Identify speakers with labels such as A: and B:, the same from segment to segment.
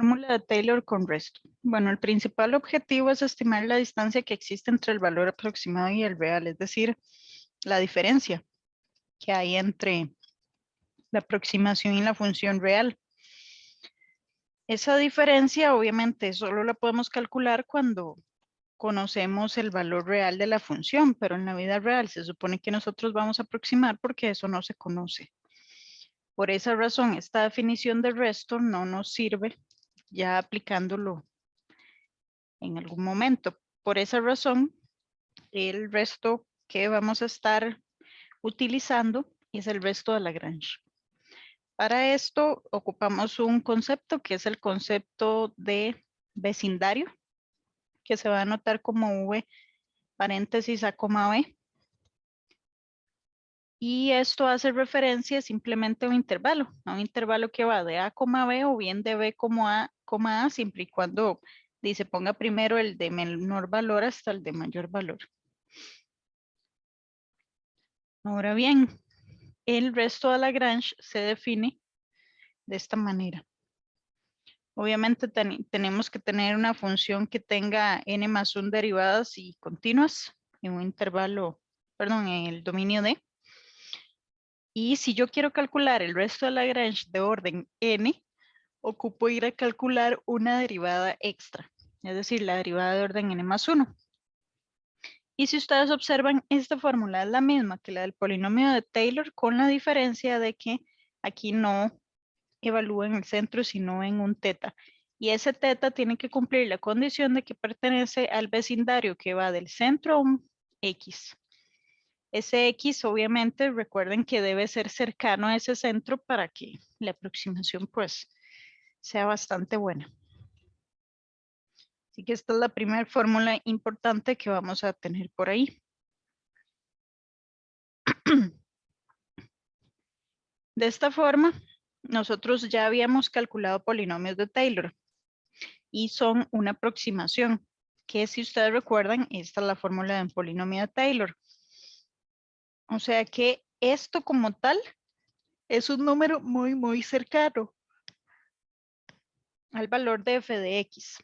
A: Fórmula de Taylor con resto. Bueno, el principal objetivo es estimar la distancia que existe entre el valor aproximado y el real, es decir, la diferencia que hay entre la aproximación y la función real. Esa diferencia obviamente solo la podemos calcular cuando conocemos el valor real de la función, pero en la vida real se supone que nosotros vamos a aproximar porque eso no se conoce. Por esa razón, esta definición de resto no nos sirve ya aplicándolo en algún momento. Por esa razón, el resto que vamos a estar utilizando es el resto de Lagrange. Para esto ocupamos un concepto que es el concepto de vecindario, que se va a anotar como V paréntesis A, B. Y esto hace referencia simplemente a un intervalo que va de A, B o bien de B, A, siempre y cuando se ponga primero el de menor valor hasta el de mayor valor. Ahora bien, el resto de Lagrange se define de esta manera. Obviamente tenemos que tener una función que tenga n más 1 derivadas y continuas en un intervalo, perdón, en el dominio D. Y si yo quiero calcular el resto de Lagrange de orden n, ocupo ir a calcular una derivada extra, es decir, la derivada de orden n más 1. Y si ustedes observan, esta fórmula es la misma que la del polinomio de Taylor, con la diferencia de que aquí no evalúa en el centro, sino en un teta. Y ese teta tiene que cumplir la condición de que pertenece al vecindario que va del centro a un X. Ese X, obviamente, recuerden que debe ser cercano a ese centro para que la aproximación, pues, sea bastante buena. Así que esta es la primera fórmula importante que vamos a tener por ahí. De esta forma, nosotros ya habíamos calculado polinomios de Taylor y son una aproximación, que si ustedes recuerdan, esta es la fórmula de un polinomio de Taylor. O sea que esto como tal es un número muy, muy cercano al valor de f de x.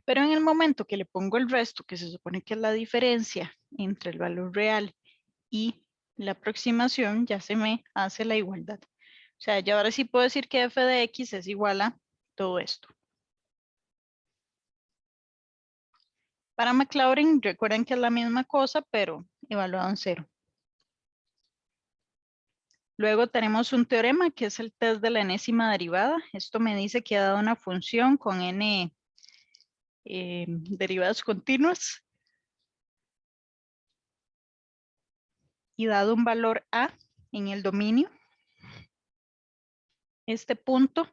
A: Pero en el momento que le pongo el resto, que se supone que es la diferencia entre el valor real y la aproximación, ya se me hace la igualdad. O sea, ya ahora sí puedo decir que f de x es igual a todo esto. Para Maclaurin, recuerden que es la misma cosa, pero evaluado en 0. Luego tenemos un teorema que es el test de la enésima derivada. Esto me dice que ha dado una función con n derivadas continuas y dado un valor a en el dominio, este punto,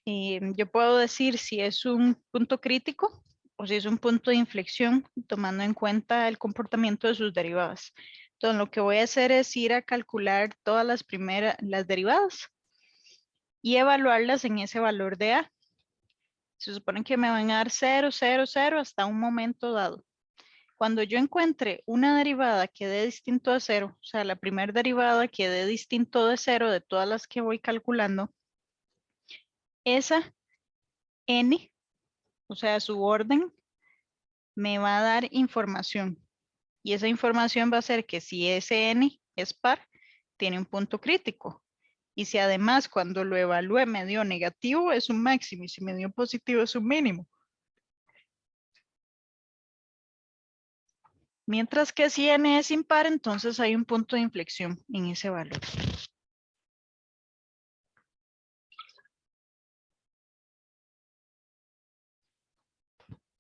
A: yo puedo decir si es un punto crítico o si es un punto de inflexión, tomando en cuenta el comportamiento de sus derivadas. Entonces, lo que voy a hacer es ir a calcular todas las derivadas y evaluarlas en ese valor de a. Se supone que me van a dar 0, 0, 0 hasta un momento dado. Cuando yo encuentre una derivada que dé distinto a 0, o sea, la primera derivada que dé distinto de 0 de todas las que voy calculando, esa n, o sea, su orden, me va a dar información. Y esa información va a ser que si ese n es par, tiene un punto crítico. Y si además cuando lo evalúe me dio negativo, es un máximo. Y si me dio positivo, es un mínimo. Mientras que si n es impar, entonces hay un punto de inflexión en ese valor.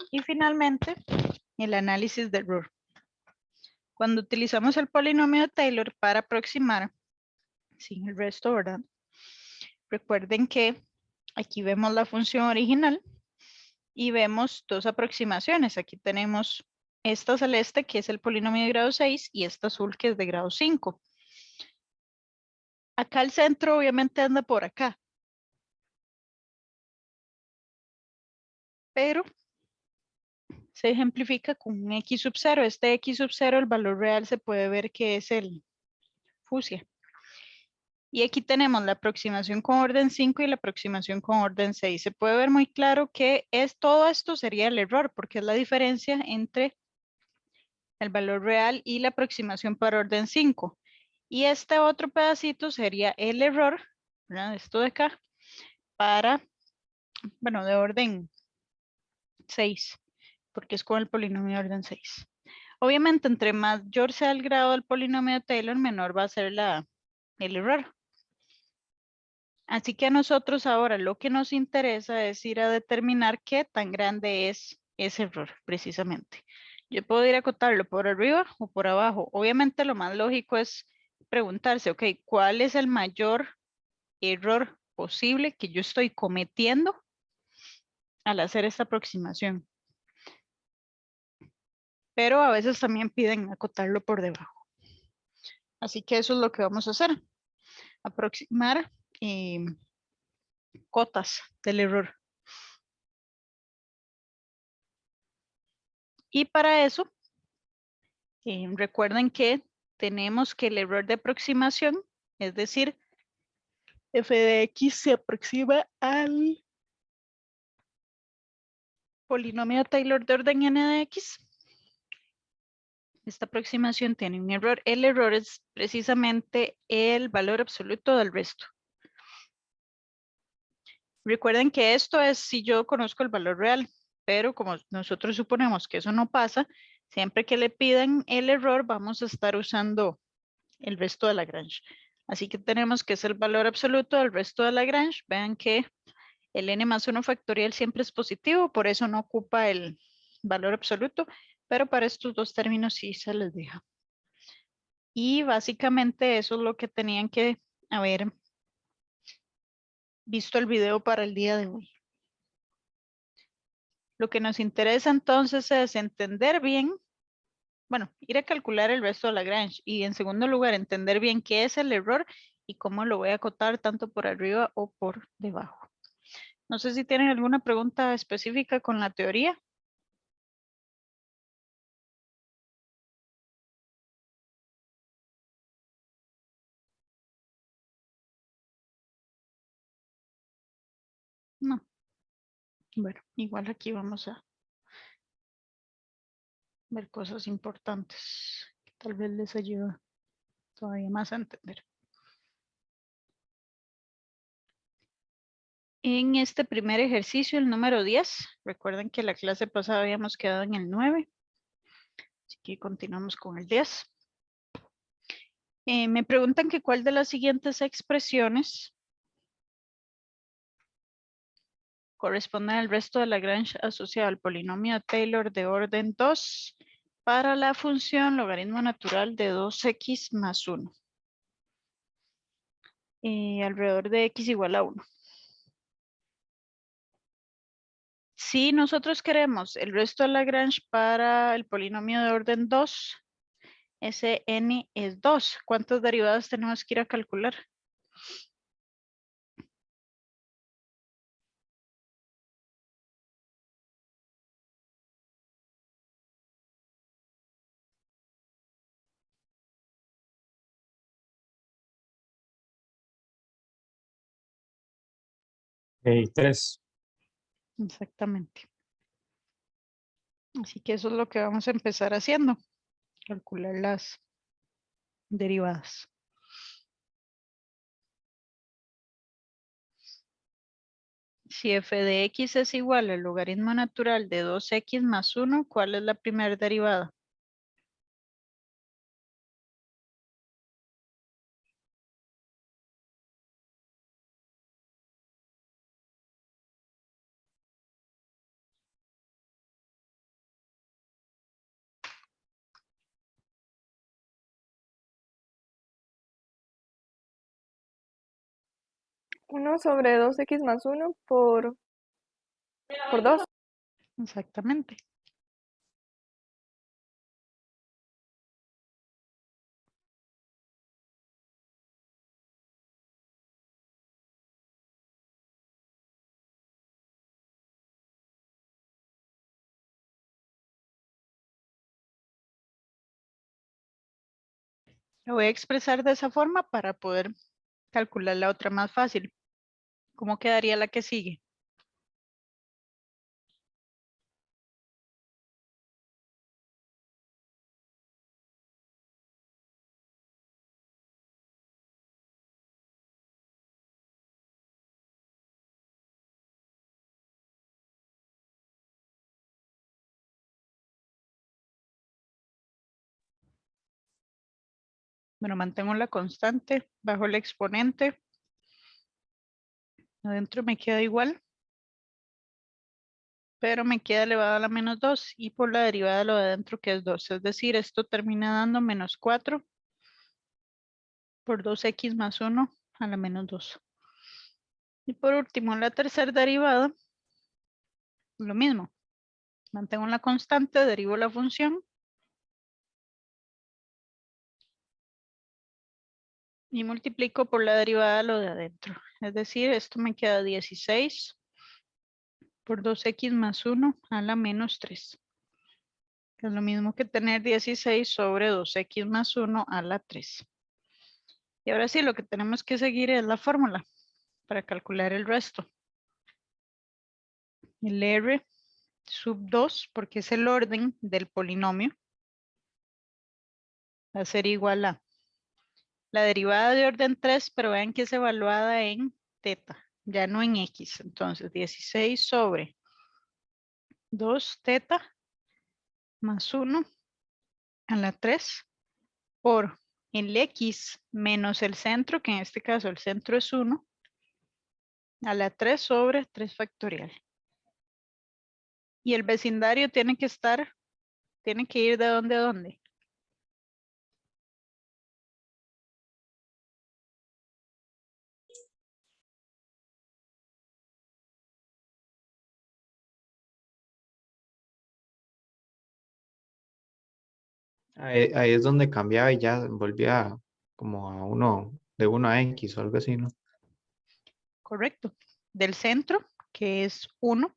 A: Y finalmente, el análisis de error. Cuando utilizamos el polinomio de Taylor para aproximar, sin el resto, ¿verdad? Recuerden que aquí vemos la función original y vemos dos aproximaciones. Aquí tenemos esta celeste, que es el polinomio de grado 6, y esta azul, que es de grado 5. Acá el centro obviamente anda por acá. Pero se ejemplifica con un x sub 0. Este x sub 0, el valor real se puede ver que es el fucsia. Y aquí tenemos la aproximación con orden 5 y la aproximación con orden 6. Se puede ver muy claro que todo esto sería el error, porque es la diferencia entre el valor real y la aproximación para orden 5. Y este otro pedacito sería el error, ¿verdad? Esto de acá, para, bueno, de orden 6, porque es con el polinomio de orden 6. Obviamente, entre mayor sea el grado del polinomio de Taylor, menor va a ser el error. Así que a nosotros ahora lo que nos interesa es ir a determinar qué tan grande es ese error, precisamente. Yo puedo ir a acotarlo por arriba o por abajo. Obviamente lo más lógico es preguntarse, ok, ¿cuál es el mayor error posible que yo estoy cometiendo al hacer esta aproximación? Pero a veces también piden acotarlo por debajo. Así que eso es lo que vamos a hacer. Aproximar cotas del error. Y para eso, recuerden que tenemos que el error de aproximación, es decir, f de x se aproxima al polinomio de Taylor de orden n de x. Esta aproximación tiene un error. El error es precisamente el valor absoluto del resto. Recuerden que esto es si yo conozco el valor real, pero como nosotros suponemos que eso no pasa, siempre que le pidan el error vamos a estar usando el resto de Lagrange. Así que tenemos que es el valor absoluto del resto de Lagrange. Vean que el n más 1 factorial siempre es positivo, por eso no ocupa el valor absoluto, pero para estos dos términos sí se les deja. Y básicamente eso es lo que tenían que haber visto el video para el día de hoy. Lo que nos interesa entonces es entender bien, bueno, ir a calcular el resto de Lagrange y en segundo lugar entender bien qué es el error y cómo lo voy a acotar tanto por arriba o por debajo. No sé si tienen alguna pregunta específica con la teoría. No. Bueno, igual aquí vamos a ver cosas importantes que tal vez les ayuda todavía más a entender. En este primer ejercicio, el número 10, recuerden que la clase pasada habíamos quedado en el 9, así que continuamos con el 10. Me preguntan que cuál de las siguientes expresiones corresponde al resto de Lagrange asociado al polinomio de Taylor de orden 2 para la función logaritmo natural de 2x más 1. Alrededor de x igual a 1. Si nosotros queremos el resto de Lagrange para el polinomio de orden 2, ese n es 2. ¿Cuántas derivadas tenemos que ir a calcular?
B: Tres.
A: Exactamente. Así que eso es lo que vamos a empezar haciendo. Calcular las derivadas. Si f de x es igual al logaritmo natural de 2x más 1, ¿cuál es la primera derivada?
C: Uno sobre 2x más 1 por 2.
A: Exactamente. Lo voy a expresar de esa forma para poder calcular la otra más fácil. ¿Cómo quedaría la que sigue? Bueno, mantengo la constante bajo el exponente. Adentro me queda igual, pero me queda elevado a la menos 2 y por la derivada lo de adentro que es 2. Es decir, esto termina dando menos 4 por 2x más 1 a la menos 2. Y por último, la tercera derivada, lo mismo. Mantengo la constante, derivo la función. Y multiplico por la derivada lo de adentro. Es decir, esto me queda 16 por 2x más 1 a la menos 3. Es lo mismo que tener 16 sobre 2x más 1 a la 3. Y ahora sí, lo que tenemos que seguir es la fórmula para calcular el resto. El R sub 2, porque es el orden del polinomio, va a ser igual a la derivada de orden 3, pero vean que es evaluada en teta, ya no en x. Entonces, 16 sobre 2 teta más 1 a la 3 por el x menos el centro, que en este caso el centro es 1, a la 3 sobre 3 factorial. Y el vecindario tiene que ir de dónde a dónde.
B: Ahí es donde cambiaba y ya volvía como a uno, de 1 a X o algo así, ¿no?
A: Correcto. Del centro, que es 1,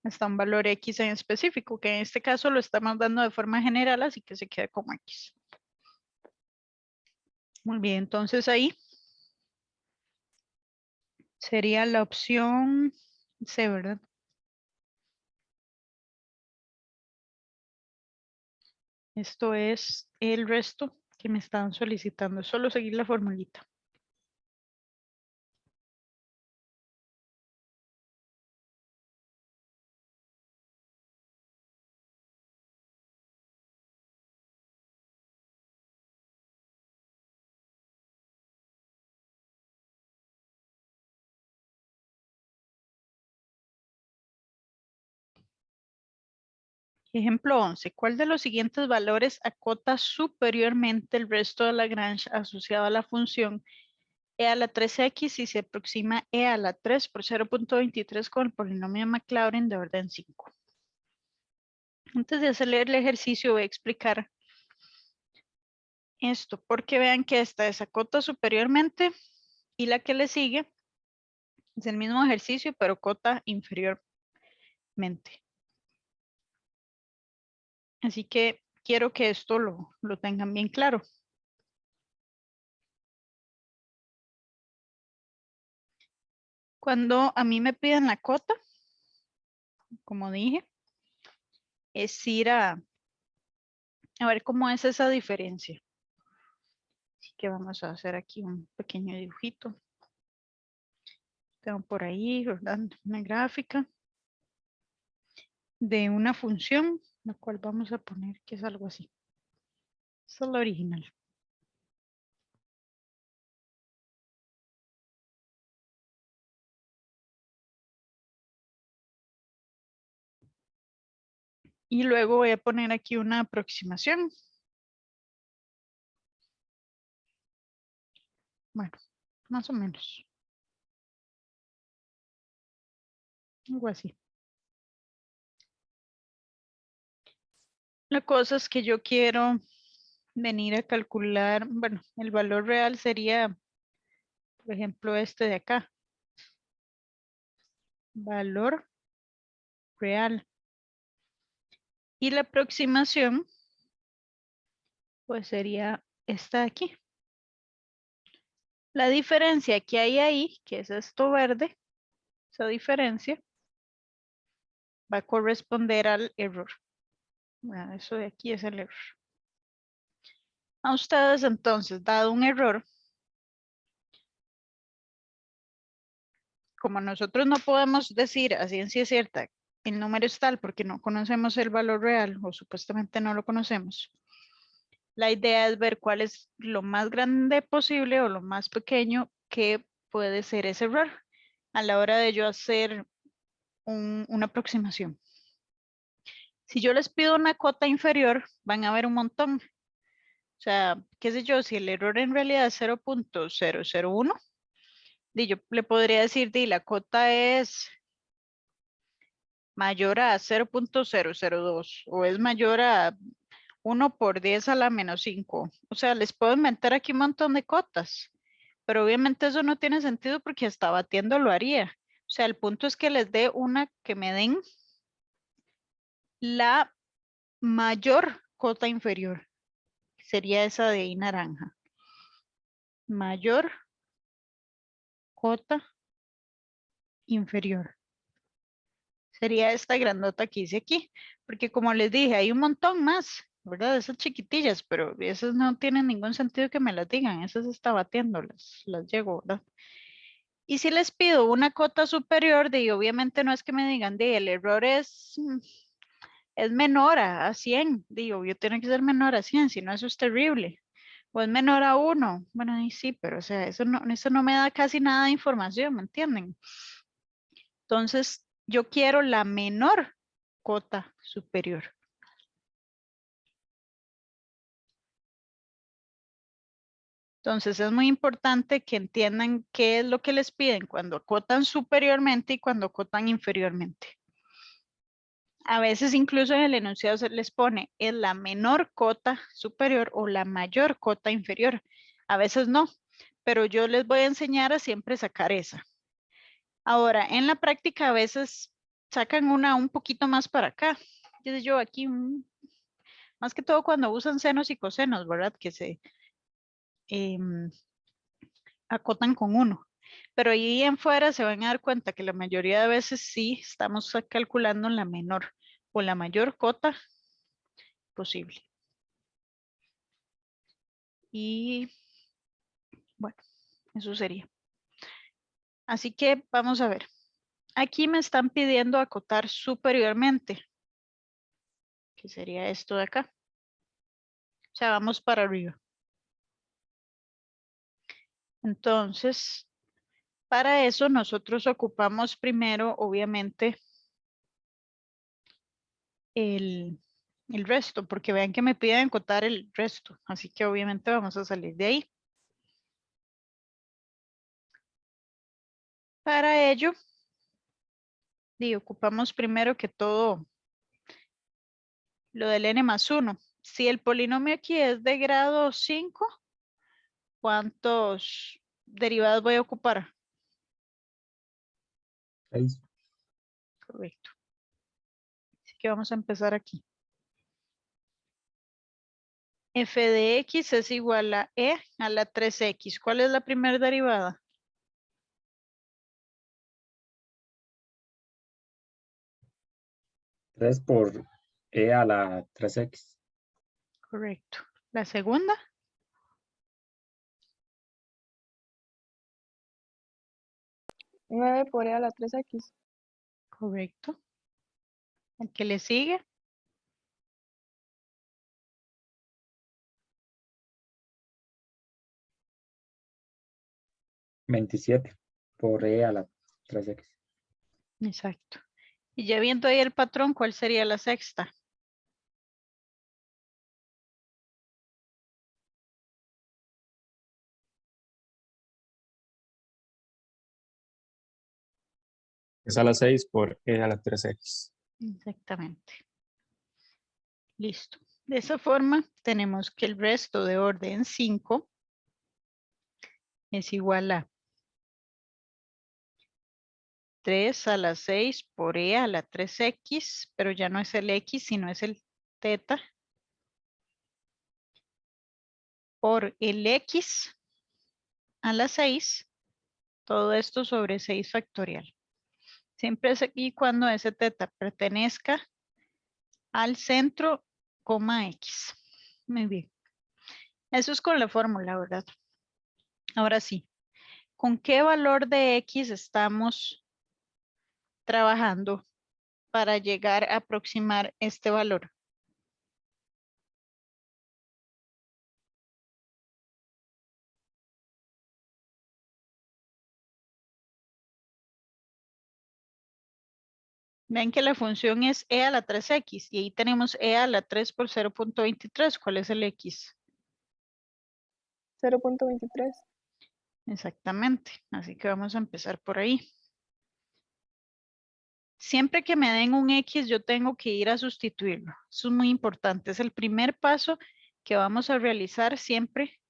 A: está un valor x en específico, que en este caso lo estamos dando de forma general, así que se queda como x. Muy bien, entonces ahí sería la opción C, ¿verdad? Esto es el resto que me están solicitando. Solo seguir la formulita. Ejemplo 11. ¿Cuál de los siguientes valores acota superiormente el resto de Lagrange asociado a la función e a la 3x y se aproxima e a la 3 por 0.23 con el polinomio Maclaurin de orden 5? Antes de hacer el ejercicio voy a explicar esto, porque vean que esta es acota superiormente y la que le sigue es el mismo ejercicio, pero cota inferiormente. Así que quiero que esto lo tengan bien claro. Cuando a mí me piden la cota, como dije, es ir a ver cómo es esa diferencia. Así que vamos a hacer aquí un pequeño dibujito. Tengo por ahí, ¿verdad? Una gráfica de una función, la cual vamos a poner que es algo así. Esta es la original. Y luego voy a poner aquí una aproximación. Bueno, más o menos. Algo así. La cosa es que yo quiero venir a calcular, bueno, el valor real sería, por ejemplo, este de acá. Valor real. Y la aproximación, pues sería esta de aquí. La diferencia que hay ahí, que es esto verde, esa diferencia, va a corresponder al error. Bueno, eso de aquí es el error. A ustedes entonces, dado un error, como nosotros no podemos decir a ciencia cierta el número es tal porque no conocemos el valor real o supuestamente no lo conocemos, la idea es ver cuál es lo más grande posible o lo más pequeño que puede ser ese error a la hora de yo hacer una aproximación. Si yo les pido una cota inferior, van a ver un montón. O sea, qué sé yo, si el error en realidad es 0.001, yo le podría decir, la cota es mayor a 0.002 o es mayor a 1 por 10 a la menos 5. O sea, les puedo inventar aquí un montón de cotas, pero obviamente eso no tiene sentido porque hasta batiendo lo haría. O sea, el punto es que les dé una que me den la mayor cota inferior. Sería esa de ahí naranja. Mayor cota inferior. Sería esta grandota que hice aquí, porque como les dije, hay un montón más, ¿verdad? Esas chiquitillas, pero esas no tienen ningún sentido que me las digan, esas está batiendo, las llego, ¿verdad? Y si les pido una cota superior, obviamente no es que me digan, el error es menor a 100, yo tiene que ser menor a 100, si no eso es terrible. O es menor a 1, bueno, ahí sí, pero o sea, eso no me da casi nada de información, ¿me entienden? Entonces, yo quiero la menor cota superior. Entonces, es muy importante que entiendan qué es lo que les piden cuando acotan superiormente y cuando acotan inferiormente. A veces incluso en el enunciado se les pone es la menor cota superior o la mayor cota inferior. A veces no, pero yo les voy a enseñar a siempre sacar esa. Ahora, en la práctica a veces sacan una un poquito más para acá. Yo aquí, más que todo cuando usan senos y cosenos, ¿verdad? Que se acotan con 1. Pero ahí en fuera se van a dar cuenta que la mayoría de veces sí estamos calculando la menor o la mayor cota posible. Y bueno, eso sería. Así que vamos a ver. Aquí me están pidiendo acotar superiormente, que sería esto de acá. O sea, vamos para arriba. Entonces, para eso nosotros ocupamos primero, obviamente, el resto, porque vean que me piden acotar el resto. Así que obviamente vamos a salir de ahí. Para ello, ocupamos primero que todo lo del n más 1. Si el polinomio aquí es de grado 5, ¿cuántos derivados voy a ocupar?
D: 6.
A: Correcto. Así que vamos a empezar aquí. F de X es igual a E a la 3X. ¿Cuál es la primera derivada?
D: Tres por e a la 3x.
A: Correcto. La segunda.
C: 9 por e a la 3x.
A: Correcto. El que le sigue.
D: 27 por e a la 3x.
A: Exacto. Y ya viendo ahí el patrón, ¿cuál sería la sexta?
E: Es a la 6 por e a la 3x.
A: Exactamente. Listo. De esa forma, tenemos que el resto de orden 5 es igual a 3 a la 6 por e a la 3x, pero ya no es el x, sino es el teta, por el x a la 6, todo esto sobre 6 factorial. Siempre es aquí cuando ese teta pertenezca al centro, coma x. Muy bien. Eso es con la fórmula, ¿verdad? Ahora sí, ¿con qué valor de x estamos trabajando para llegar a aproximar este valor? Ven que la función es e a la 3x y ahí tenemos e a la 3 por 0.23. ¿Cuál es el x?
C: 0.23.
A: Exactamente. Así que vamos a empezar por ahí. Siempre que me den un x, yo tengo que ir a sustituirlo. Eso es muy importante. Es el primer paso que vamos a realizar siempre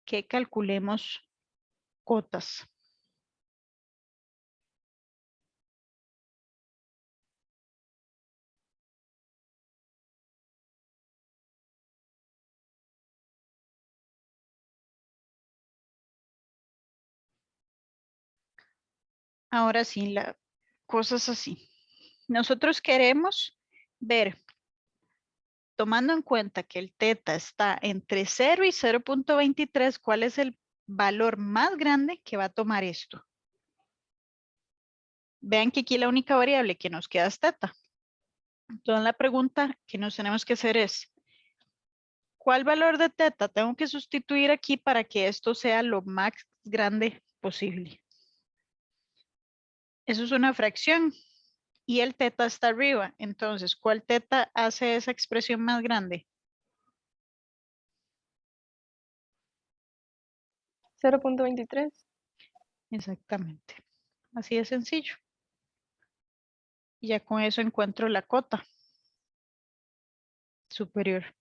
A: que calculemos cotas. Ahora sí, la cosa es así. Nosotros queremos ver, tomando en cuenta que el teta está entre 0 y 0.23, ¿cuál es el valor más grande que va a tomar esto? Vean que aquí la única variable que nos queda es teta. Entonces la pregunta que nos tenemos que hacer es, ¿cuál valor de teta tengo que sustituir aquí para que esto sea lo más grande posible? Eso es una fracción y el teta está arriba. Entonces, ¿cuál teta hace esa expresión más grande?
C: 0.23.
A: Exactamente. Así de sencillo. Y ya con eso encuentro la cota superior.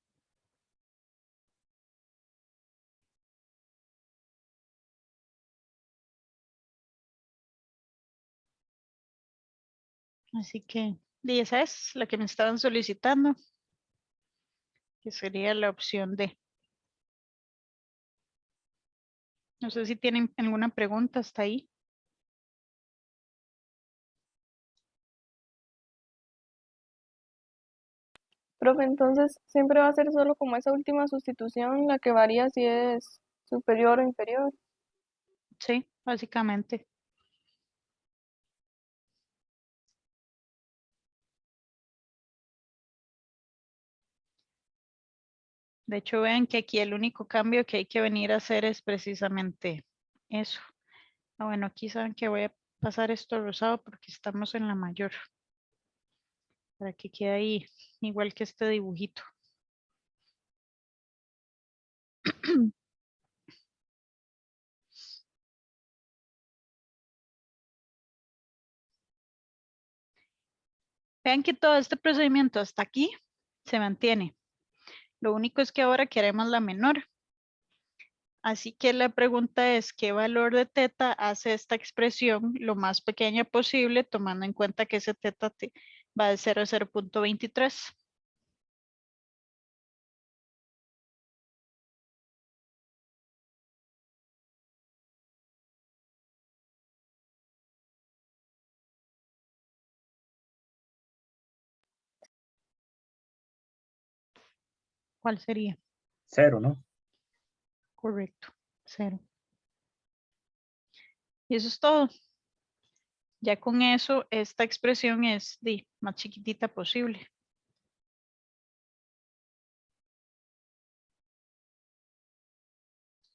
A: Así que, y esa es la que me estaban solicitando, que sería la opción D. No sé si tienen alguna pregunta hasta ahí.
C: Profe, entonces siempre va a ser solo como esa última sustitución la que varía si es superior o inferior.
A: Sí, básicamente. De hecho, vean que aquí el único cambio que hay que venir a hacer es precisamente eso. Ah, bueno, aquí saben que voy a pasar esto rosado porque estamos en la mayor. Para que quede ahí igual que este dibujito. Vean que todo este procedimiento hasta aquí se mantiene. Lo único es que ahora queremos la menor. Así que la pregunta es, ¿qué valor de teta hace esta expresión lo más pequeña posible, tomando en cuenta que ese teta va de 0 a 0.23? ¿Cuál sería?
D: 0, ¿no?
A: Correcto, 0. Y eso es todo. Ya con eso, esta expresión es de más chiquitita posible.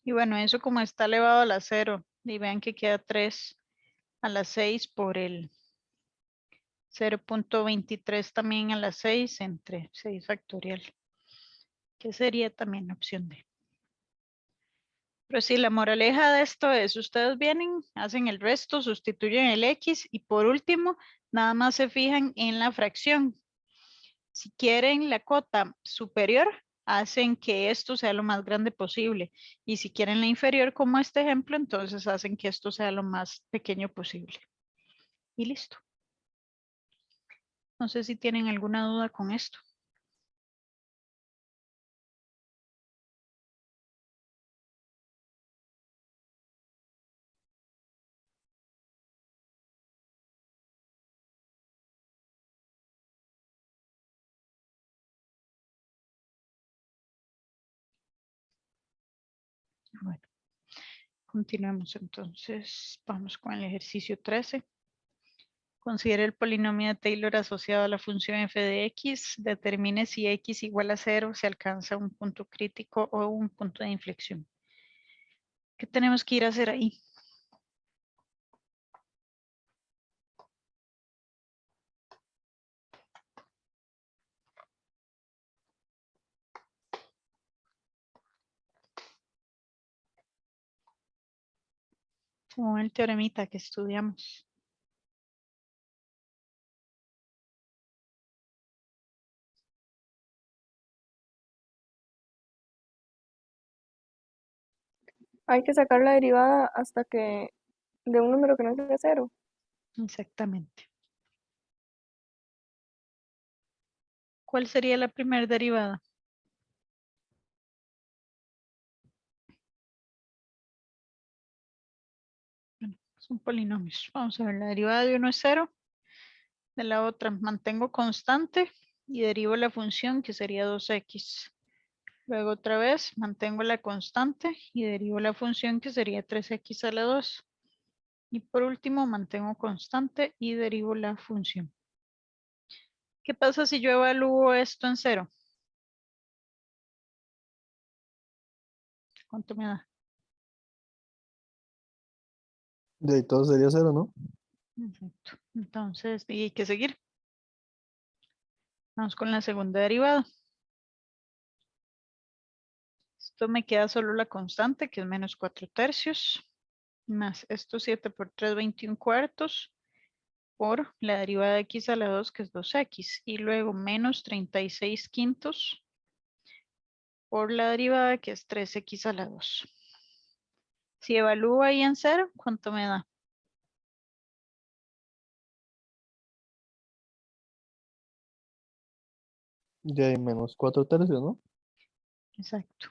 A: Y bueno, eso como está elevado a la 0, y vean que queda 3 a la 6 por el 0.23 también a la 6 entre 6 factorial, que sería también la opción D. Pero sí, la moraleja de esto es, ustedes vienen, hacen el resto, sustituyen el X y por último, nada más se fijan en la fracción. Si quieren la cota superior, hacen que esto sea lo más grande posible. Y si quieren la inferior, como este ejemplo, entonces hacen que esto sea lo más pequeño posible. Y listo. No sé si tienen alguna duda con esto. Bueno, continuemos entonces. Vamos con el ejercicio 13. Considere el polinomio de Taylor asociado a la función f de x. Determine si x igual a 0 se alcanza un punto crítico o un punto de inflexión. ¿Qué tenemos que ir a hacer ahí? Como el teoremita que estudiamos.
C: Hay que sacar la derivada hasta que de un número que no sea 0.
A: Exactamente. ¿Cuál sería la primera derivada? Bueno, son polinomios. Vamos a ver, la derivada de uno es 0. De la otra mantengo constante y derivo la función que sería 2x. Luego otra vez mantengo la constante y derivo la función que sería 3x a la 2. Y por último mantengo constante y derivo la función. ¿Qué pasa si yo evalúo esto en 0? ¿Cuánto me da?
F: De ahí todo sería 0, ¿no?
A: Perfecto. Entonces, y hay que seguir. Vamos con la segunda derivada. Esto me queda solo la constante, que es menos 4/3, más esto 7 por 3, 21 cuartos, por la derivada de x a la 2, que es 2x, y luego menos 36 quintos, por la derivada que es 3x a la 2. Si evalúo ahí en 0, ¿cuánto me da?
F: De ahí menos 4/3, ¿no?
A: Exacto.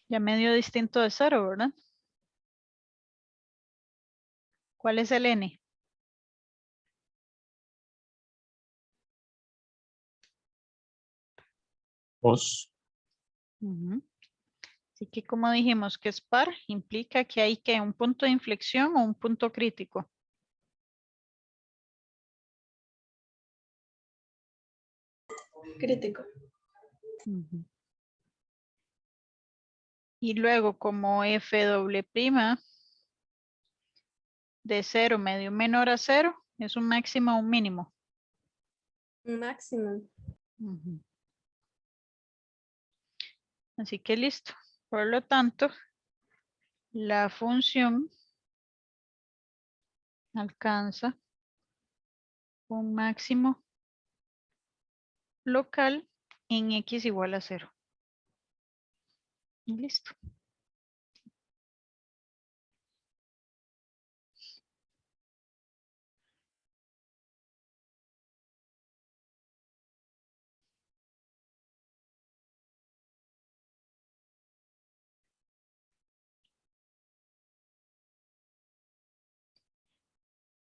A: Ya medio distinto de 0, ¿verdad? ¿Cuál es el n?
E: 2.
A: Ujú. Así que como dijimos que es par, implica que hay que un punto de inflexión o un punto crítico.
C: Crítico.
A: Ujú. Y luego como f doble prima de 0 medio menor a 0 es un máximo o un mínimo.
C: Máximo.
A: Ujú. Así que listo. Por lo tanto, la función alcanza un máximo local en x igual a 0. Y listo.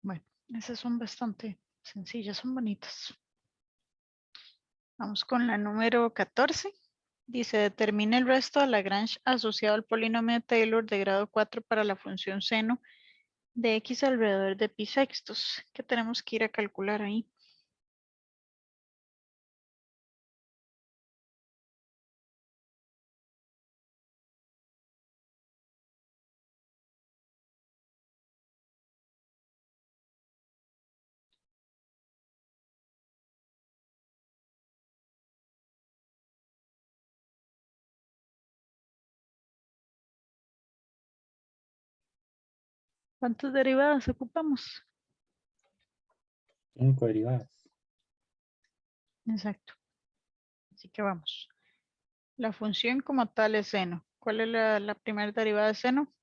A: Bueno, esas son bastante sencillas, son bonitas. Vamos con la número 14. Dice, determina el resto de Lagrange asociado al polinomio de Taylor de grado 4 para la función seno de x alrededor de pi sextos. ¿Qué tenemos que ir a calcular ahí? ¿Cuántas derivadas ocupamos?
D: 5 derivadas.
A: Exacto. Así que vamos. La función como tal es seno. ¿Cuál es la primera derivada de seno?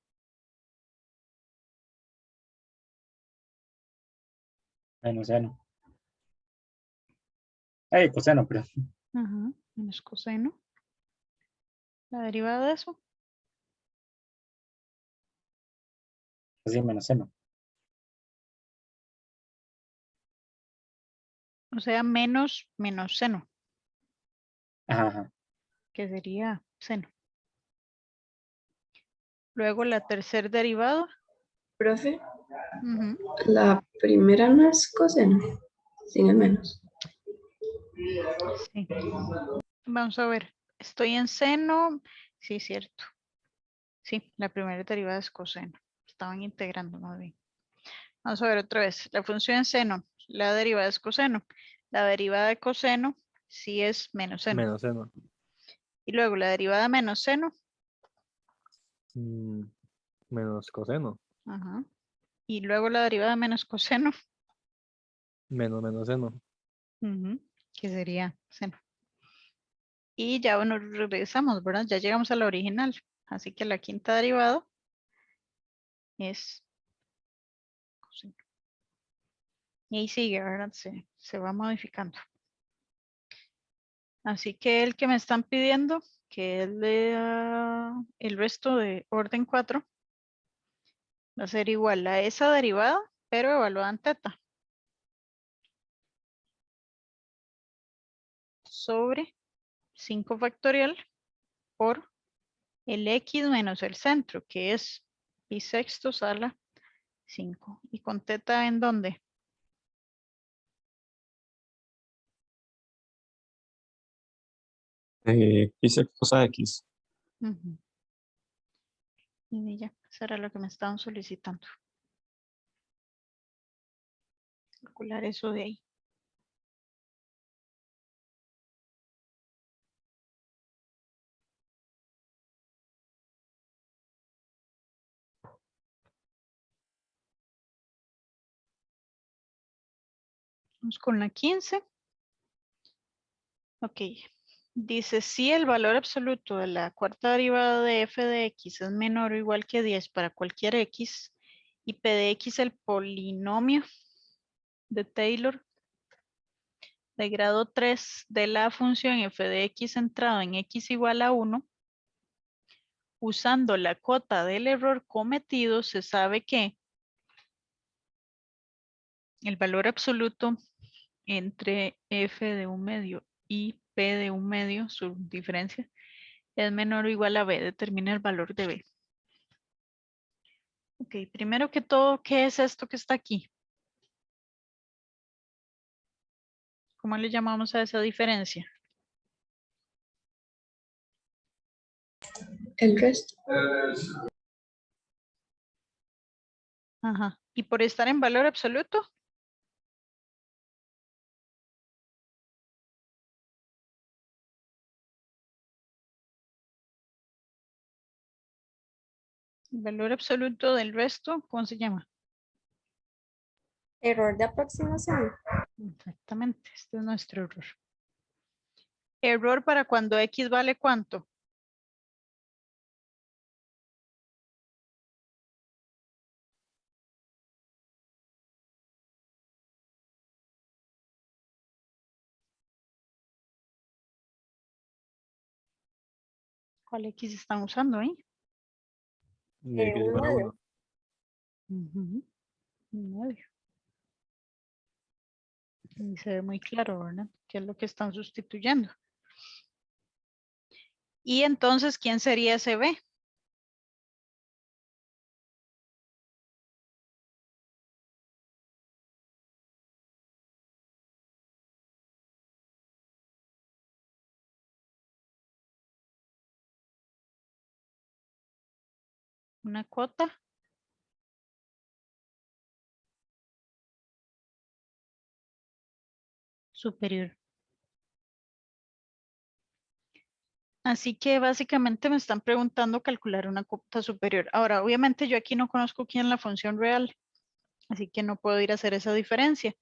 D: Menos seno. Coseno, pero
A: Ajá, menos coseno. La derivada de eso.
D: así menos seno.
A: O sea, menos seno,
D: Ajá, ajá.
A: que sería seno. Luego la tercera derivada.
G: Profe,
A: Ujú.
G: la primera no es coseno, sin el menos.
A: Sí. Vamos a ver. Estoy en seno. Sí, cierto. Sí, la primera derivada es coseno. Estaban integrando más bien. Vamos a ver otra vez. La función en seno. La derivada es coseno. La derivada de coseno sí es menos seno.
F: Menos seno.
A: Y luego la derivada de menos seno.
F: Menos coseno.
A: Ajá. Y luego la derivada de menos coseno.
F: Menos seno.
A: Ujú, que sería seno. Y ya bueno, regresamos, ¿verdad? Ya llegamos a la original. Así que la quinta derivada es coseno. Y ahí sigue, ¿verdad? Se va modificando. Así que el que me están pidiendo, que es el resto de orden 4, va a ser igual a esa derivada, pero evaluada en teta. Sobre 5 factorial por el x menos el centro, que es pi sextos a la 5. ¿Y con teta en dónde?
E: Pi sextos a X.
A: Ujú. Y ya, eso era lo que me estaban solicitando. Calcular eso de ahí. Vamos con la 15. Ok. Dice, si el valor absoluto de la cuarta derivada de f de x es menor o igual que 10 para cualquier x, y p de x el polinomio de Taylor de grado 3 de la función f de x centrado en x igual a 1, usando la cota del error cometido, se sabe que el valor absoluto entre f de un medio y p de un medio, su diferencia, es menor o igual a b. Determina el valor de b. Ok, primero que todo, ¿qué es esto que está aquí? ¿Cómo le llamamos a esa diferencia?
G: El resto.
A: Ajá. ¿Y por estar en valor absoluto? El valor absoluto del resto, ¿cómo se llama?
H: Error de aproximación.
A: Exactamente, este es nuestro error. Error para cuando x vale ¿cuánto? ¿Cuál x están usando ahí?
F: De X
H: Un
F: igual a
H: medio.
F: 1.
A: Ujú, un medio. Y se ve muy claro, ¿verdad? ¿Qué es lo que están sustituyendo? Y entonces, ¿quién sería ese b? Una cota superior. Así que básicamente me están preguntando calcular una cota superior. Ahora, obviamente yo aquí no conozco quién es la función real, así que no puedo ir a hacer esa diferencia.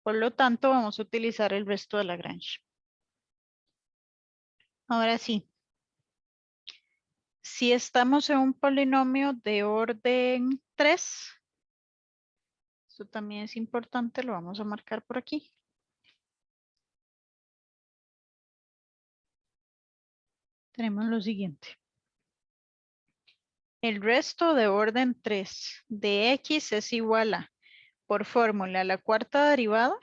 A: Por lo tanto, vamos a utilizar el resto de Lagrange. Ahora sí, si estamos en un polinomio de orden 3, esto también es importante, lo vamos a marcar por aquí. Tenemos lo siguiente. El resto de orden 3 de x es igual a, por fórmula, la cuarta derivada,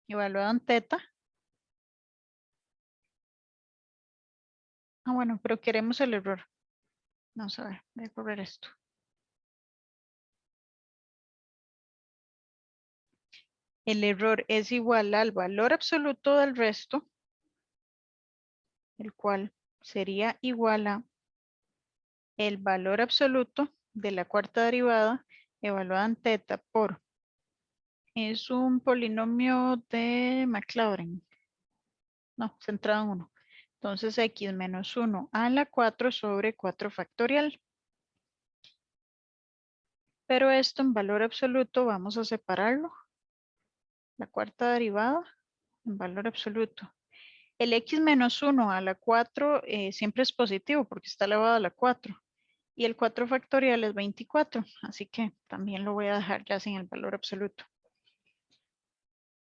A: evaluada en teta. Ah, bueno, pero queremos el error. Vamos a ver, voy a correr esto. El error es igual al valor absoluto del resto, el cual sería igual a el valor absoluto de la cuarta derivada evaluada en teta por, es un polinomio de Maclaurin, no, centrado en 1. Entonces x menos 1 a la 4 sobre 4 factorial. Pero esto en valor absoluto vamos a separarlo. La cuarta derivada en valor absoluto. El x menos 1 a la 4 siempre es positivo porque está elevado a la 4. Y el 4 factorial es 24. Así que también lo voy a dejar ya sin el valor absoluto.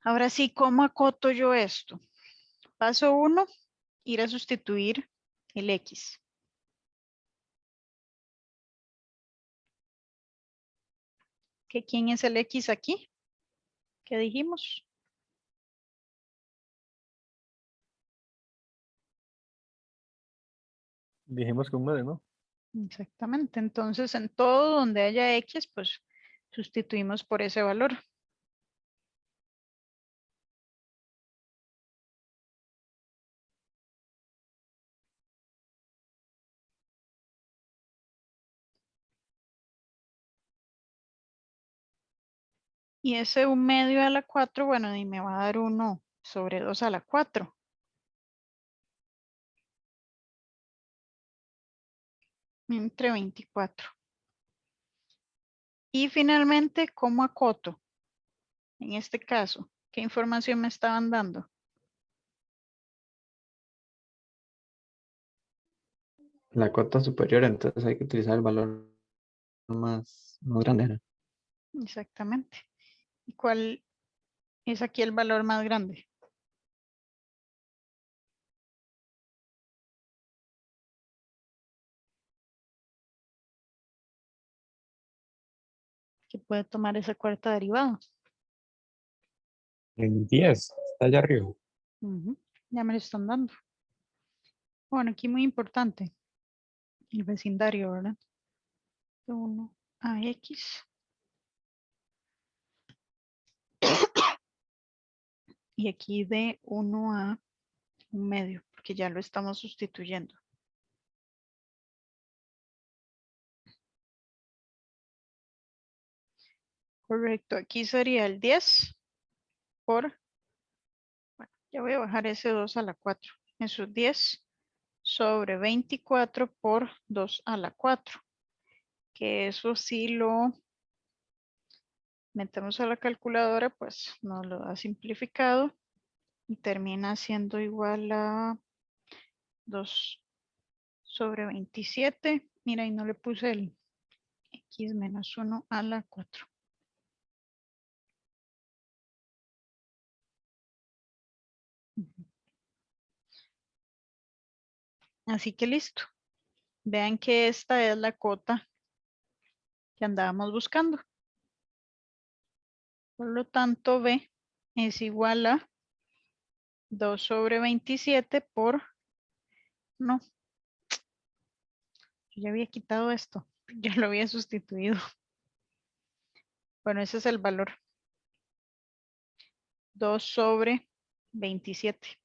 A: Ahora sí, ¿cómo acoto yo esto? Paso 1, ir a sustituir el x. ¿Quién es el x aquí? ¿Qué dijimos?
F: Dijimos que un medio, ¿no?
A: Exactamente. Entonces, en todo donde haya x, pues sustituimos por ese valor. Y ese 1/2 a la 4, bueno, y me va a dar 1 sobre 2 a la 4. Entre 24. Y finalmente, ¿cómo acoto? En este caso, ¿qué información me estaban dando?
B: La cota superior, entonces hay que utilizar el valor más grande. ¿No?
A: Exactamente. ¿Y cuál es aquí el valor más grande? Que puede tomar esa cuarta derivada.
E: En 10, está allá arriba.
A: Ujú, ya me lo están dando. Bueno, aquí muy importante. El vecindario, ¿verdad? 1 a x. Y aquí de 1 a 1/2, porque ya lo estamos sustituyendo. Correcto, aquí sería el 10 por, bueno, ya voy a bajar ese 2 a la 4. Eso es 10 sobre 24 por 2 a la 4. Que eso sí lo metemos a la calculadora, pues nos lo da simplificado y termina siendo igual a 2 sobre 27. Mira, y no le puse el x menos 1 a la 4. Así que listo. Vean que esta es la cota que andábamos buscando. Por lo tanto, B es igual a 2 sobre 27 por, no, yo ya había quitado esto, ya lo había sustituido. Bueno, ese es el valor. 2 sobre 27.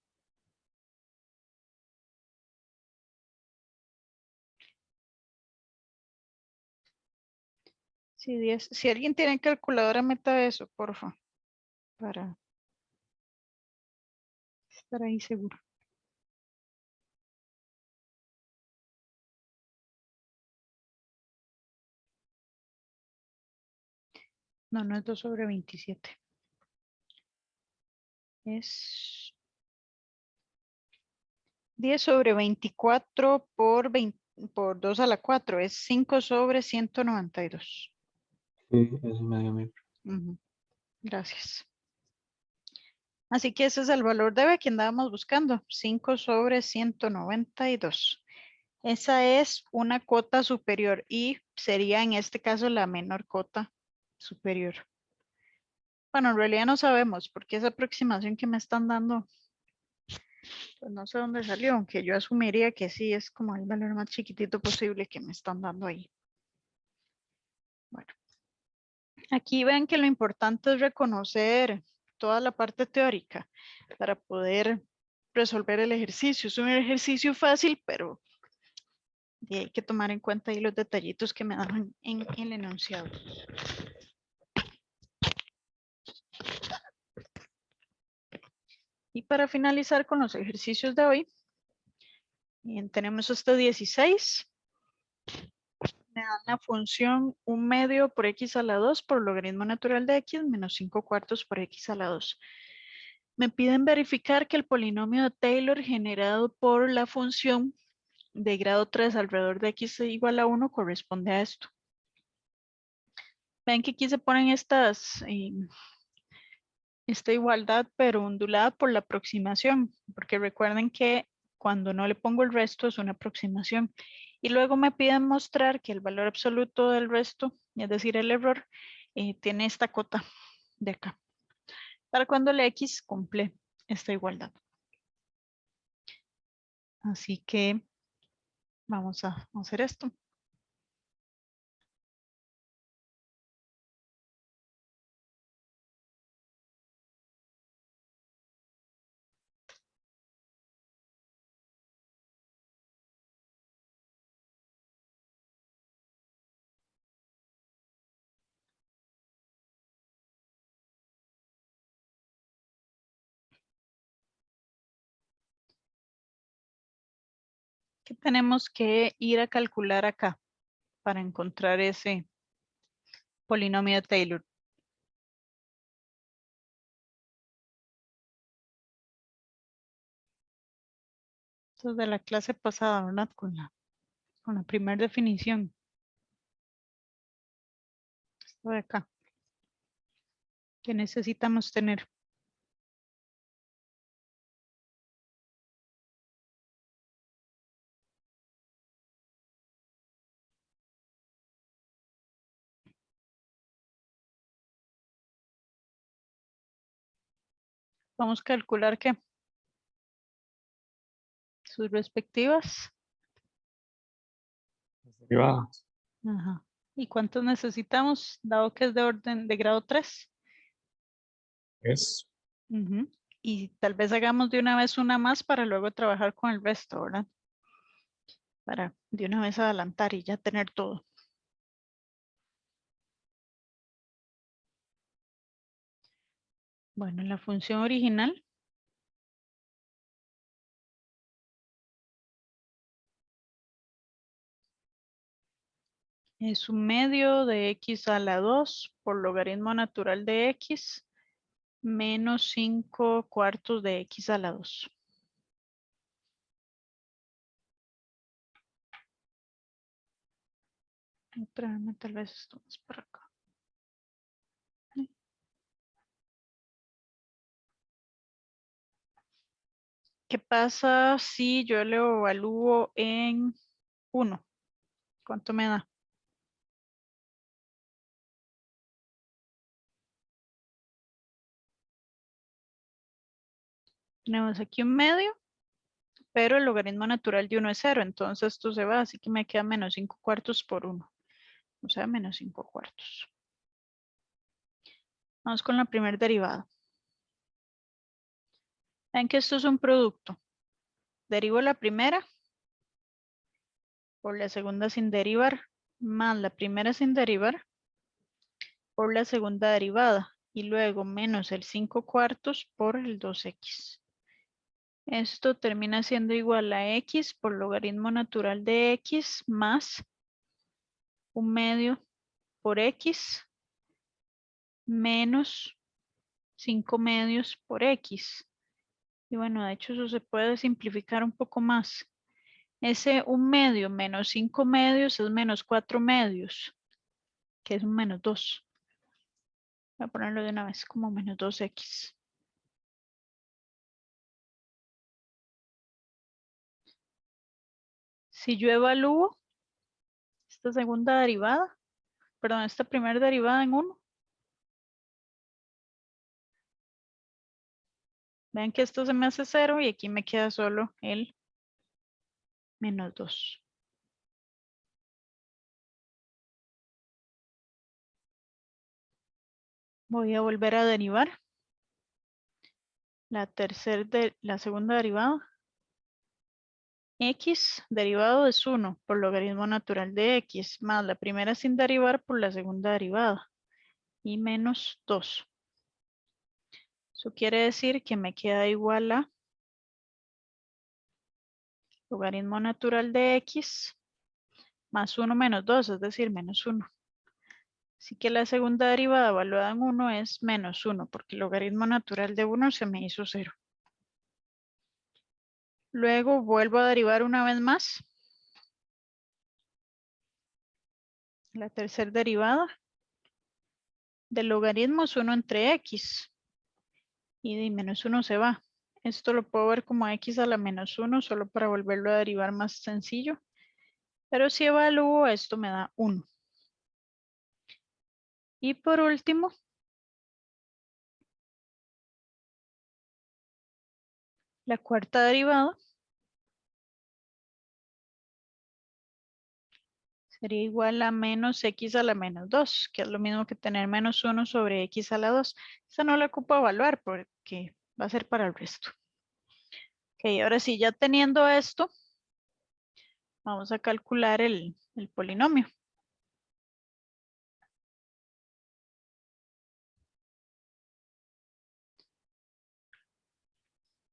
A: Sí, 10. Si alguien tiene calculadora, meta eso, porfa. Para estar ahí seguro. No, no es 2 sobre 27. Es 10 sobre 24 por 2 a la 4. Es 5 sobre 192.
B: Sí, eso me dio mi.
A: Ujú, gracias. Así que ese es el valor de B que andábamos buscando. 5 sobre 192. Esa es una cota superior y sería en este caso la menor cota superior. Bueno, en realidad no sabemos porque esa aproximación que me están dando Pues no sé dónde salió, aunque yo asumiría que sí es como el valor más chiquitito posible que me están dando ahí. Bueno, aquí ven que lo importante es reconocer toda la parte teórica para poder resolver el ejercicio. Es un ejercicio fácil, pero hay que tomar en cuenta ahí los detallitos que me dan en el enunciado. Y para finalizar con los ejercicios de hoy, tenemos este 16. Me dan la función 1/2 por x a la 2 por logaritmo natural de x menos 5/4 por x a la 2. Me piden verificar que el polinomio de Taylor generado por la función de grado 3 alrededor de x igual a 1 corresponde a esto. Ven que aquí se ponen esta igualdad, pero ondulada por la aproximación, porque recuerden que cuando no le pongo el resto es una aproximación. Y luego me piden mostrar que el valor absoluto del resto, es decir, el error, tiene esta cota de acá, para cuando el x cumple esta igualdad. Así que vamos a hacer esto. ¿Qué tenemos que ir a calcular acá para encontrar ese polinomio de Taylor? Esto es de la clase pasada, ¿verdad? Con la primera definición. Esto de acá. ¿Qué necesitamos tener? Vamos a calcular que sus respectivas.
E: Derivadas.
A: Ajá. ¿Y cuántos necesitamos? Dado que es de orden de grado 3.
E: Es
A: Ujú. Y tal vez hagamos de una vez una más para luego trabajar con el resto, ¿verdad? Para de una vez adelantar y ya tener todo. Bueno, la función original es 1/2 de x a la 2 por logaritmo natural de x menos 5/4 de x a la 2. Espérame, tal vez esto más para acá. ¿Qué pasa si yo lo evalúo en 1? ¿Cuánto me da? Tenemos aquí 1/2, pero el logaritmo natural de 1 es 0, entonces esto se va, así que me queda menos 5/4 por 1, o sea, menos 5/4. Vamos con la primera derivada. Ven que esto es un producto. Derivo la primera por la segunda sin derivar, más la primera sin derivar por la segunda derivada, y luego menos el 5/4 por el 2x. Esto termina siendo igual a x por logaritmo natural de x más 1/2 por x menos 5/2 por x. Y bueno, de hecho eso se puede simplificar un poco más. Ese 1/2 menos 5/2 es menos 4/2, que es un menos 2. Voy a ponerlo de una vez como menos 2x. Si yo evalúo esta segunda derivada, perdón, esta primera derivada en 1, Vean que esto se me hace 0 y aquí me queda solo el menos 2. Voy a volver a derivar. La segunda derivada. X derivado es 1 por logaritmo natural de X más la primera sin derivar por la segunda derivada y menos 2. Eso quiere decir que me queda igual a logaritmo natural de X más 1 menos 2, es decir, menos 1. Así que la segunda derivada evaluada en 1 es menos 1 porque el logaritmo natural de 1 se me hizo 0. Luego vuelvo a derivar una vez más. La tercera derivada del logaritmo es 1 entre X. Y de menos 1 se va. Esto lo puedo ver como X a la menos 1 solo para volverlo a derivar más sencillo. Pero si evalúo esto me da 1. Y por último, la cuarta derivada sería igual a menos X a la menos 2, que es lo mismo que tener menos 1 sobre X a la 2. Esta no la ocupo evaluar porque va a ser para el resto. Ok, ahora sí, ya teniendo esto, vamos a calcular el polinomio.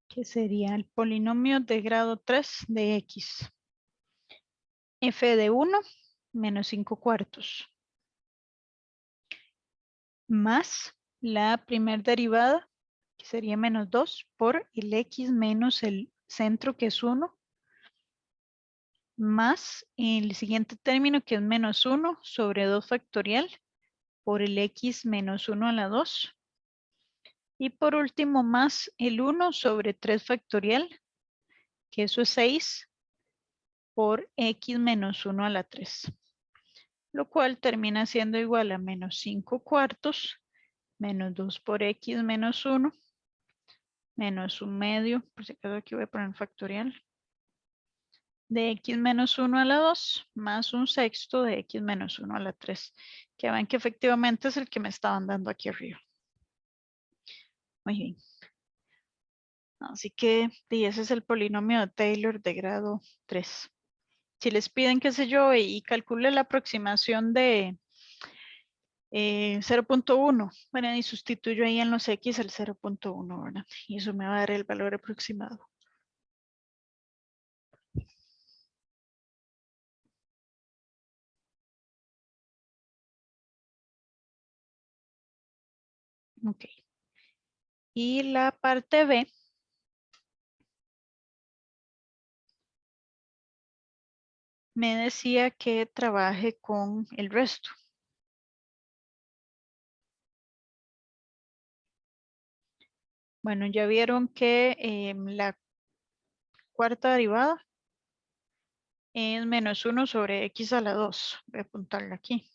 A: Que sería el polinomio de grado 3 de X. F de 1 menos 5 cuartos. Más la primera derivada, que sería menos 2, por el X menos el centro, que es 1. Más el siguiente término, que es menos 1 sobre 2 factorial, por el X menos 1 a la 2. Y por último, más el 1 sobre 3 factorial, que eso es 6, por X menos 1 a la 3. Lo cual termina siendo igual a menos 5 cuartos, menos 2 por X menos 1, menos 1 medio, por si acaso aquí voy a poner factorial, de X menos 1 a la 2, más 1 sexto de X menos 1 a la 3. Que ven que efectivamente es el que me estaban dando aquí arriba. Muy bien. Así que ese es el polinomio de Taylor de grado 3. Si les piden, qué sé yo, y calcule la aproximación de 0.1, bueno, y sustituyo ahí en los X el 0.1, ¿verdad? Y eso me va a dar el valor aproximado. Ok. Y la parte B me decía que trabaje con el resto. Bueno, ya vieron que la cuarta derivada es menos 1 sobre X a la 2. Voy a apuntarla aquí.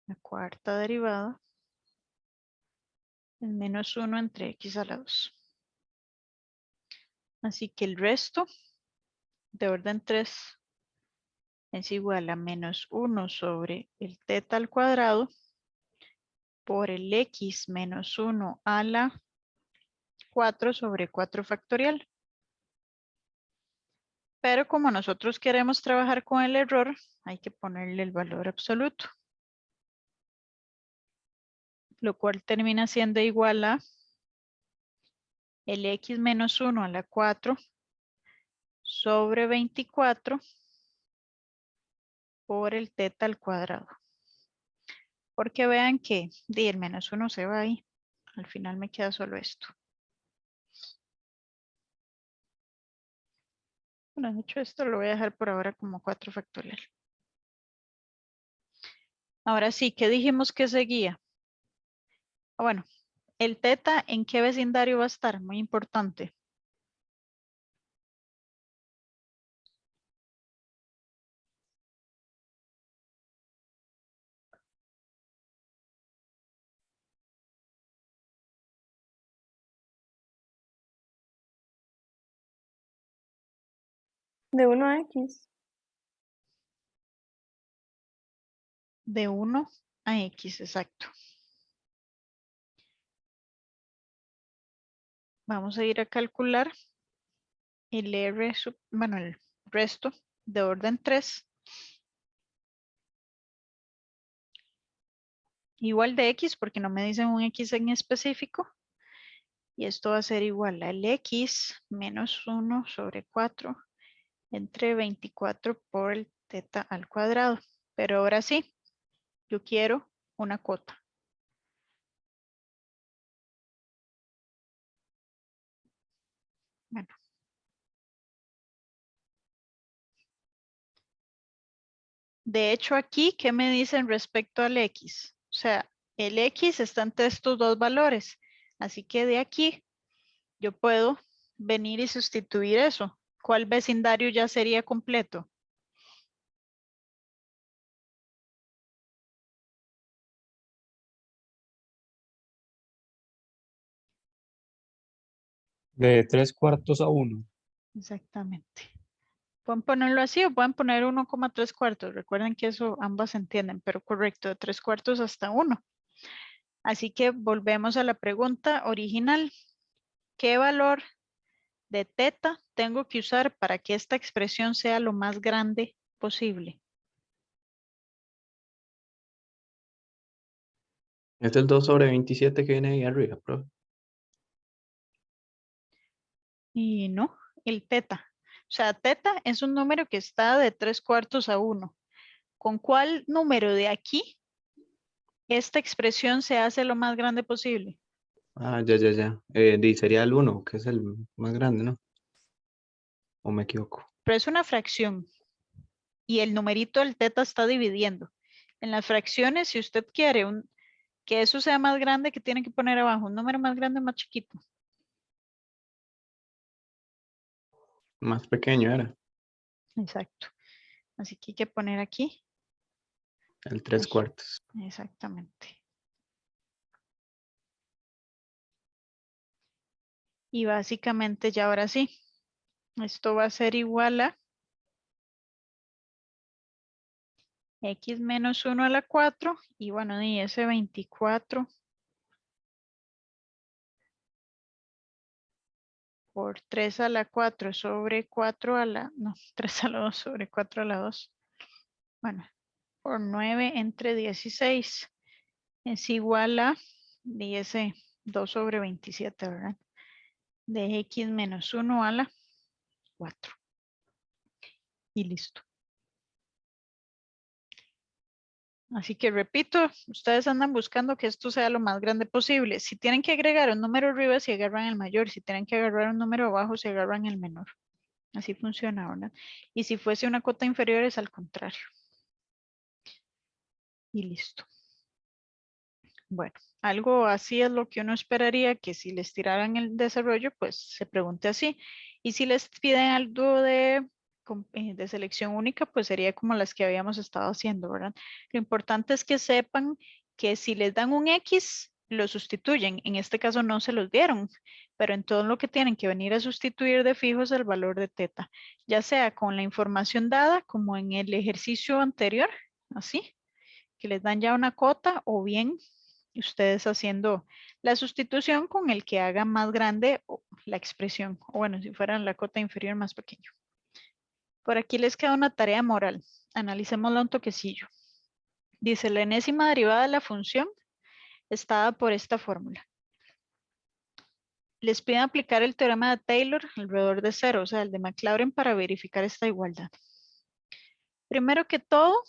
A: La cuarta derivada es menos 1 entre X a la 2. Así que el resto de orden 3 es igual a menos 1 sobre el teta al cuadrado por el X menos 1 a la 4 sobre 4 factorial. Pero como nosotros queremos trabajar con el error, hay que ponerle el valor absoluto. Lo cual termina siendo igual a el X menos 1 a la 4 sobre 24 por el teta al cuadrado. Porque vean que el menos 1 se va ahí. Al final me queda solo esto. Bueno, de hecho esto lo voy a dejar por ahora como 4 factorial. Ahora sí, ¿qué dijimos que seguía? Bueno, el teta, ¿en qué vecindario va a estar? Muy importante.
C: De 1 a X.
A: De 1 a X, exacto. Vamos a ir a calcular el R, bueno, el resto de orden 3. Igual de X porque no me dicen un X en específico. Y esto va a ser igual al X menos 1 sobre 4 entre 24 por el teta al cuadrado. Pero ahora sí, yo quiero una cota. Bueno. De hecho, aquí, ¿qué me dicen respecto al X? O sea, el X está entre estos dos valores. Así que de aquí, yo puedo venir y sustituir eso. ¿Cuál vecindario ya sería completo?
E: De 3/4 a 1.
A: Exactamente. Pueden ponerlo así o pueden poner 1,3 Recuerden que eso ambas entienden, pero correcto, de 3/4 hasta 1. Así que volvemos a la pregunta original. ¿Qué valor de teta tengo que usar para que esta expresión sea lo más grande posible?
B: Es el 2 sobre 27 que viene ahí arriba, profe.
A: Y no, el teta. O sea, teta es un número que está de 3/4 a 1. ¿Con cuál número de aquí esta expresión se hace lo más grande posible?
B: Ah, ya. Sería el 1, que es el más grande, ¿no? ¿O me equivoco?
A: Pero es una fracción y el numerito del teta está dividiendo. En las fracciones, si usted quiere que eso sea más grande, ¿qué tiene que poner abajo? Un número más grande o más chiquito.
B: Más pequeño era.
A: Exacto. Así que hay que poner aquí.
B: El 3/4.
A: Exactamente. Y básicamente ya ahora sí, esto va a ser igual a X menos 1 a la 4 y bueno, y ese 24 por 3 a la 4 sobre 4 a la, no, 3 a la 2 sobre 4 a la 2. Bueno, por 9 entre 16 es igual a, y ese 2 sobre 27, ¿verdad? De X menos 1 a la 4. Y listo. Así que repito, ustedes andan buscando que esto sea lo más grande posible. Si tienen que agregar un número arriba, se agarran el mayor. Si tienen que agarrar un número abajo, se agarran el menor. Así funciona, ¿verdad? Y si fuese una cota inferior, es al contrario. Y listo. Bueno, algo así es lo que uno esperaría que si les tiraran el desarrollo, pues se pregunte así. Y si les piden algo de selección única, pues sería como las que habíamos estado haciendo, ¿verdad? Lo importante es que sepan que si les dan un X, lo sustituyen. En este caso no se los dieron, pero en todo lo que tienen que venir a sustituir de fijo es el valor de teta, ya sea con la información dada, como en el ejercicio anterior, así, que les dan ya una cota, o bien ustedes haciendo la sustitución con el que haga más grande la expresión, o bueno, si fuera la cota inferior más pequeño. Por aquí les queda una tarea moral. Analicémosla un toquecillo. Dice, la enésima derivada de la función está dada por esta fórmula. Les piden aplicar el teorema de Taylor alrededor de 0, o sea, el de Maclaurin, para verificar esta igualdad. Primero que todo,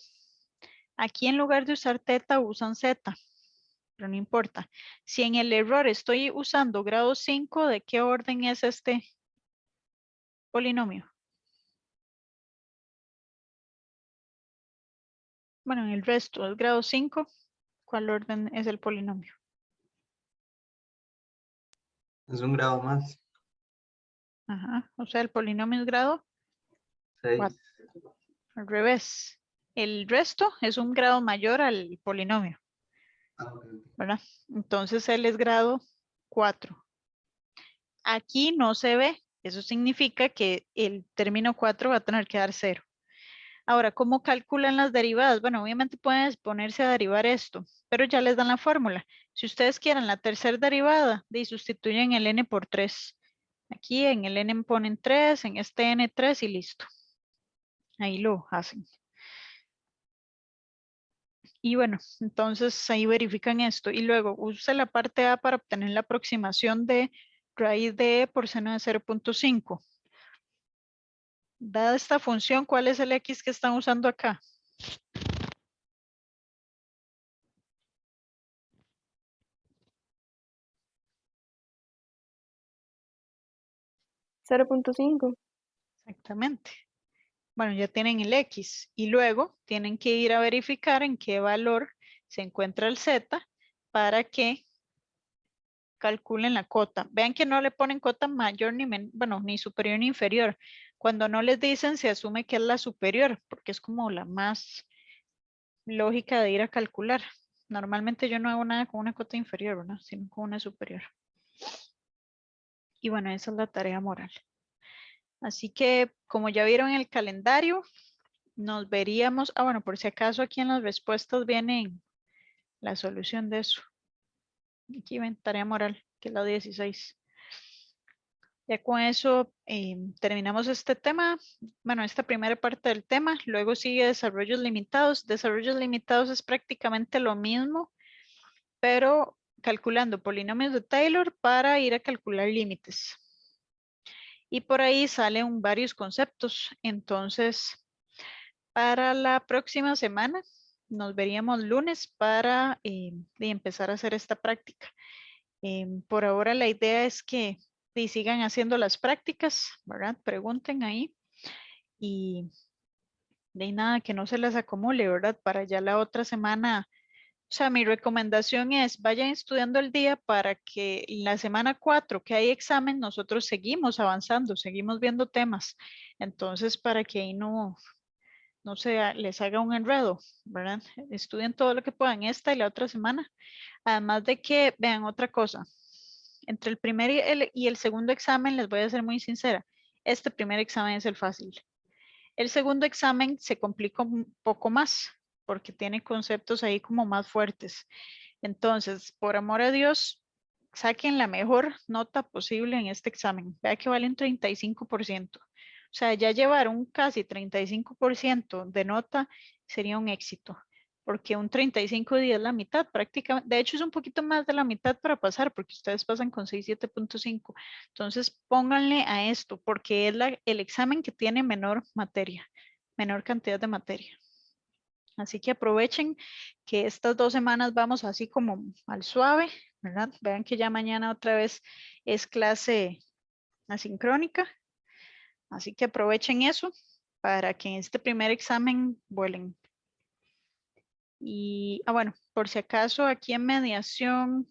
A: aquí en lugar de usar teta usan zeta, pero no importa. Si en el error estoy usando grado 5, ¿de qué orden es este polinomio? Bueno, en el resto del grado 5, ¿cuál orden es el polinomio?
B: Es un grado más.
A: Ajá, o sea, el polinomio es grado
B: 6.
A: 4. Al revés. El resto es un grado mayor al polinomio, ¿verdad? Entonces él es grado 4. Aquí no se ve, Eso significa que el término 4 va a tener que dar 0. Ahora, ¿cómo calculan las derivadas? Bueno, obviamente pueden ponerse a derivar esto, pero ya les dan la fórmula. Si ustedes quieren la tercera derivada, sustituyen el n por 3. Aquí en el n ponen 3, en este n 3 y listo. Ahí lo hacen. Y bueno, entonces ahí verifican esto. Y luego use la parte A para obtener la aproximación de raíz de e por seno de 0.5. Dada esta función, ¿cuál es el x que están usando acá?
C: $0.5.
A: Exactamente. Bueno, ya tienen el x y luego tienen que ir a verificar en qué valor se encuentra el z para que calculen la cota. Vean que no le ponen cota mayor ni superior ni inferior. Cuando no les dicen se asume que es la superior porque es como la más lógica de ir a calcular. Normalmente yo no hago nada con una cota inferior, ¿verdad? Sino con una superior. Y bueno, esa es la tarea moral. Así que como ya vieron en el calendario, nos veríamos, bueno, por si acaso aquí en las respuestas viene la solución de eso. Aquí ven, tarea moral, que es la 16. Ya con eso terminamos este tema, bueno, esta primera parte del tema, luego sigue desarrollos limitados. Desarrollos limitados es prácticamente lo mismo, pero calculando polinomios de Taylor para ir a calcular límites. Y por ahí salen varios conceptos, entonces para la próxima semana nos veríamos lunes para empezar a hacer esta práctica. Por ahora la idea es que sigan haciendo las prácticas, ¿verdad? Pregunten ahí y de nada que no se las acumule, ¿verdad? Para ya la otra semana. O sea, mi recomendación es vayan estudiando el día para que la semana 4 que hay examen nosotros seguimos avanzando, seguimos viendo temas. Entonces, para que ahí no les haga un enredo, ¿verdad? Estudien todo lo que puedan esta y la otra semana. Además de que, vean otra cosa, entre el primer y el segundo examen, les voy a ser muy sincera, este primer examen es el fácil. El segundo examen se complica un poco más, porque tiene conceptos ahí como más fuertes. Entonces, por amor a Dios, saquen la mejor nota posible en este examen. Vea que vale un 35%. O sea, ya llevar un casi 35% de nota sería un éxito, porque un 35 días es la mitad prácticamente. De hecho, es un poquito más de la mitad para pasar, porque ustedes pasan con 6, 7.5. Entonces, pónganle a esto, porque es el examen que tiene menor materia, menor cantidad de materia. Así que aprovechen que estas 2 semanas vamos así como al suave, ¿verdad? Vean que ya mañana otra vez es clase asincrónica. Así que aprovechen eso para que en este primer examen vuelen. Y, bueno, por si acaso aquí en mediación,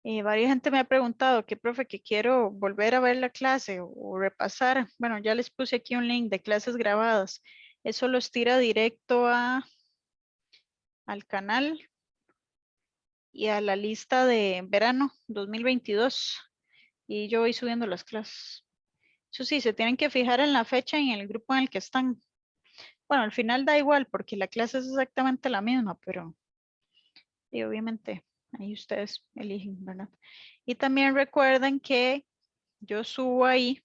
A: varias gente me ha preguntado que, profe, que quiero volver a ver la clase o repasar. Bueno, ya les puse aquí un link de clases grabadas. Eso los tira directo al canal y a la lista de verano 2022. Y yo voy subiendo las clases. Eso sí, se tienen que fijar en la fecha y en el grupo en el que están. Bueno, al final da igual porque la clase es exactamente la misma, pero y obviamente ahí ustedes eligen, ¿verdad? Y también recuerden que yo subo ahí,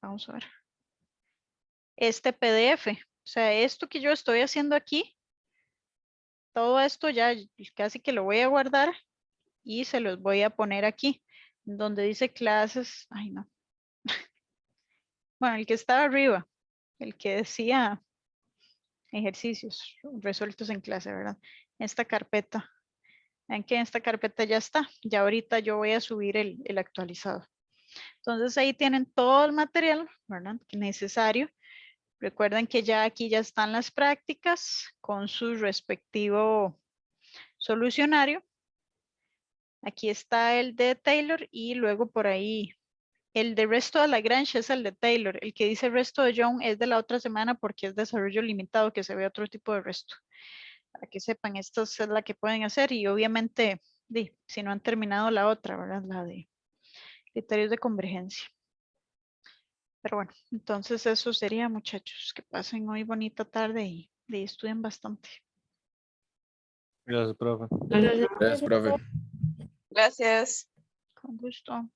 A: vamos a ver, este PDF. O sea, esto que yo estoy haciendo aquí, todo esto ya casi que lo voy a guardar y se los voy a poner aquí, donde dice clases, ay no. Bueno, el que estaba arriba, el que decía ejercicios resueltos en clase, ¿verdad? Esta carpeta. Ven que en esta carpeta ya está. Ya ahorita yo voy a subir el actualizado. Entonces ahí tienen todo el material, ¿verdad? Necesario. Recuerden que ya aquí ya están las prácticas con su respectivo solucionario. Aquí está el de Taylor y luego por ahí el de resto de Lagrange es el de Taylor. El que dice resto de Young es de la otra semana porque es desarrollo limitado que se ve otro tipo de resto. Para que sepan, esta es la que pueden hacer y obviamente si no han terminado la otra, ¿verdad? La de criterios de convergencia. Pero bueno, entonces eso sería, muchachos. Que pasen hoy bonita tarde y estudien bastante.
F: Gracias, profe.
G: Gracias.
H: Gracias, profe.
I: Gracias.
A: Con gusto.